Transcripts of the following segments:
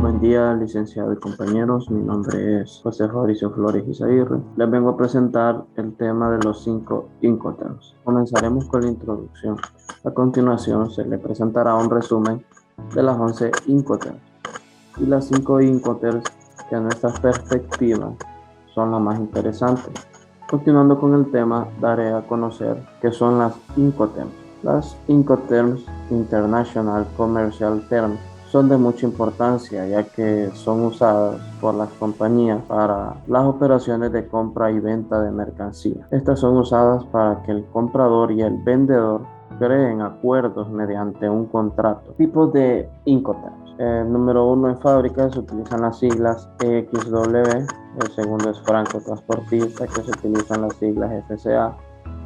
Buen día, licenciado y compañeros. Mi nombre es José Fabricio Flores Izaguirre. Les vengo a presentar el tema de los 5 Incoterms. Comenzaremos con la introducción. A continuación, se le presentará un resumen de las 11 Incoterms y las 5 Incoterms que a nuestra perspectiva son las más interesantes. Continuando con el tema, daré a conocer qué son las Incoterms. Las Incoterms, International Commercial Terms, son de mucha importancia ya que son usadas por las compañías para las operaciones de compra y venta de mercancía. Estas son usadas para que el comprador y el vendedor creen acuerdos mediante un contrato. Tipos de Incoterms. Número 1, en fábrica se utilizan las siglas EXW. El segundo es franco transportista, que se utilizan las siglas FCA.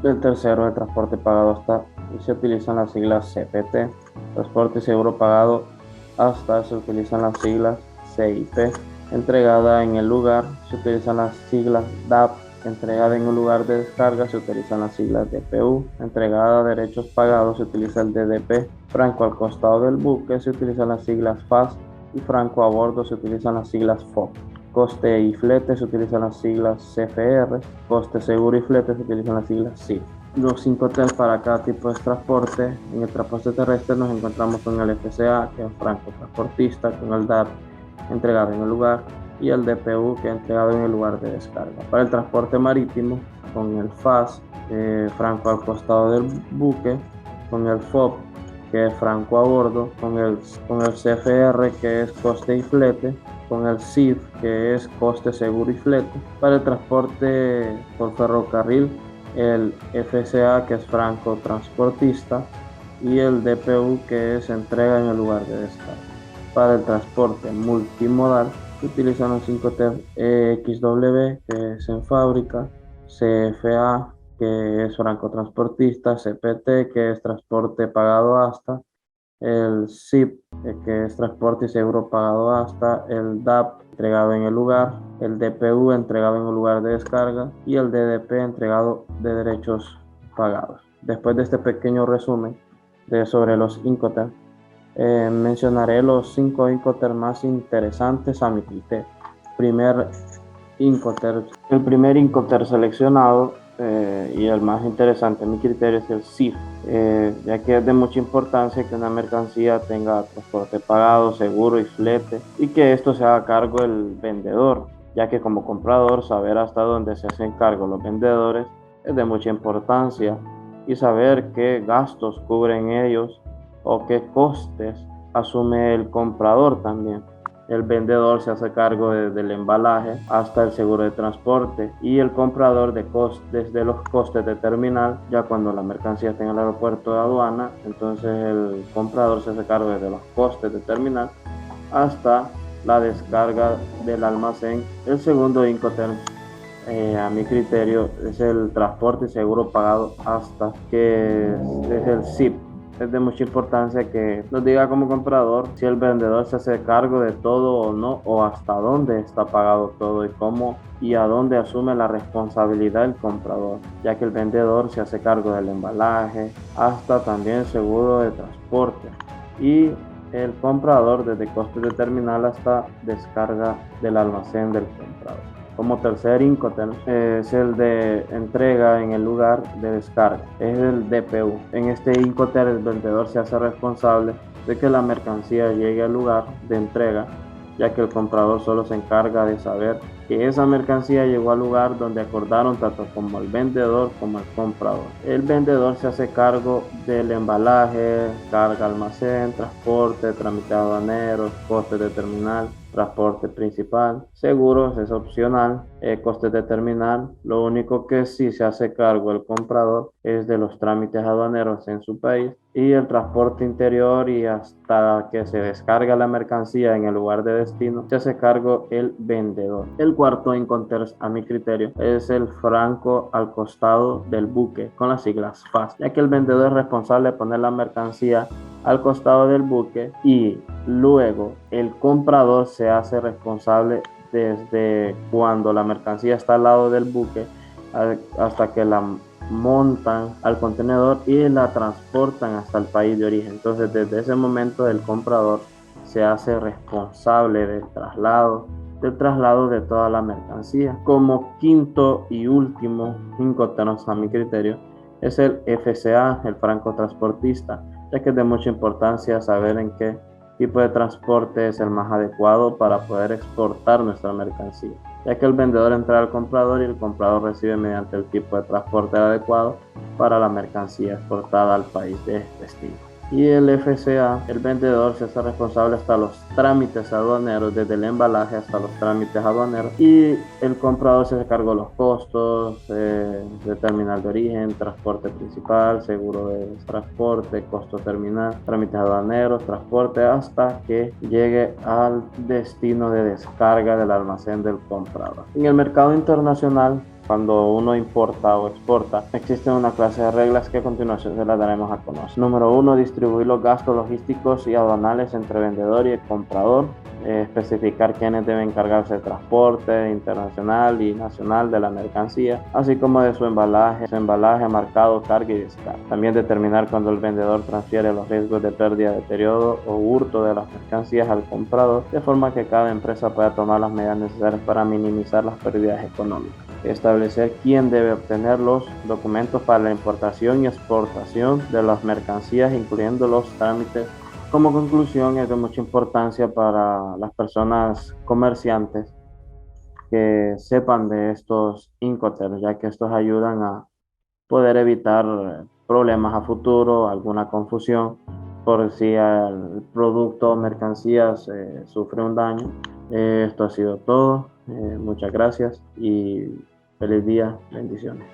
El tercero, de transporte pagado hasta, y se utilizan las siglas CPT. Transporte y seguro pagado hasta, se utilizan las siglas CIP. Entregada en el lugar, se utilizan las siglas DAP. Entregada en un lugar de descarga, se utilizan las siglas DPU. Entregada a derechos pagados, se utiliza el DDP. Franco al costado del buque, se utilizan las siglas FAS. Y franco a bordo, se utilizan las siglas FOB. Coste y flete, se utilizan las siglas CFR. Coste seguro y flete, se utilizan las siglas CIF. Los 5 Ts para cada tipo de transporte. En el transporte terrestre nos encontramos con el FCA, que es franco transportista, con el DAP entregado en el lugar, y el DPU, que es entregado en el lugar de descarga. Para el transporte marítimo, con el FAS, franco al costado del buque, con el FOB, que es franco a bordo, con el CFR, que es coste y flete, con el CIF, que es coste seguro y flete. Para el transporte por ferrocarril, el FCA, que es franco transportista, y el DPU, que es entrega en el lugar de descarga. Para el transporte multimodal se utilizan los 5 T XW, que es en fábrica, CFA, que es franco transportista, CPT, que es transporte pagado hasta, el SIP, que es transporte y seguro pagado hasta, el DAP entregado en el lugar, el DPU entregado en un lugar de descarga y el DDP entregado de derechos pagados. Después de este pequeño resumen sobre los Incoterms, mencionaré los 5 Incoterms más interesantes a mi criterio. El primer Incoterm seleccionado y el más interesante a mi criterio es el CIF, ya que es de mucha importancia que una mercancía tenga transporte pagado, seguro y flete, y que esto se haga cargo el vendedor, ya que como comprador saber hasta dónde se hacen cargo los vendedores es de mucha importancia, y saber qué gastos cubren ellos o qué costes asume el comprador también. El vendedor se hace cargo del embalaje hasta el seguro de transporte, y el comprador desde los costes de terminal. Ya cuando la mercancía está en el aeropuerto de aduana, entonces el comprador se hace cargo desde los costes de terminal hasta la descarga del almacén. El segundo Incoterm, a mi criterio, es el transporte y seguro pagado hasta, que es el SIP. Es de mucha importancia que nos diga como comprador si el vendedor se hace cargo de todo o no, o hasta dónde está pagado todo, y cómo y a dónde asume la responsabilidad el comprador, ya que el vendedor se hace cargo del embalaje hasta también seguro de transporte, y el comprador desde costes de terminal hasta descarga del almacén del comprador. Como tercer Incoterm es el de entrega en el lugar de descarga, es el DPU. En este Incoterm el vendedor se hace responsable de que la mercancía llegue al lugar de entrega, ya que el comprador solo se encarga de saber que esa mercancía llegó al lugar donde acordaron tanto como el vendedor como el comprador. El vendedor se hace cargo del embalaje, carga, almacén, transporte, trámite aduaneros, costes de terminal, transporte principal, seguros es opcional, costes de terminal. Lo único que sí se hace cargo el comprador es de los trámites aduaneros en su país, y el transporte interior, y hasta que se descarga la mercancía en el lugar de destino se hace cargo el vendedor. El cuarto Incoterm, a mi criterio, es el franco al costado del buque, con las siglas FAS, ya que el vendedor es responsable de poner la mercancía al costado del buque, y luego el comprador se hace responsable desde cuando la mercancía está al lado del buque hasta que la montan al contenedor y la transportan hasta el país de origen. Entonces desde ese momento el comprador se hace responsable del traslado de toda la mercancía. Como quinto y último Incoterms, a mi criterio, es el FCA, el francotransportista, ya que es de mucha importancia saber en qué tipo de transporte es el más adecuado para poder exportar nuestra mercancía, ya que el vendedor entrega al comprador y el comprador recibe mediante el tipo de transporte adecuado para la mercancía exportada al país de destino. Y el FCA, el vendedor, se hace responsable hasta los trámites aduaneros, desde el embalaje hasta los trámites aduaneros, y el comprador se cargó los costos de terminal de origen, transporte principal, seguro de transporte, costo terminal, trámites aduaneros, transporte, hasta que llegue al destino de descarga del almacén del comprador. En el mercado internacional, cuando uno importa o exporta, existe una clase de reglas que a continuación se las daremos a conocer. Número 1, distribuir los gastos logísticos y aduanales entre vendedor y el comprador. Especificar quiénes deben encargarse del transporte internacional y nacional de la mercancía, así como de su embalaje, marcado, carga y descarga. También determinar cuando el vendedor transfiere los riesgos de pérdida, deterioro o hurto de las mercancías al comprador, de forma que cada empresa pueda tomar las medidas necesarias para minimizar las pérdidas económicas. Establecer quién debe obtener los documentos para la importación y exportación de las mercancías, incluyendo los trámites. Como conclusión, es de mucha importancia para las personas comerciantes que sepan de estos Incoterms, ya que estos ayudan a poder evitar problemas a futuro, alguna confusión, por si el producto o mercancías sufre un daño. Esto ha sido todo. Muchas gracias y feliz día. Bendiciones.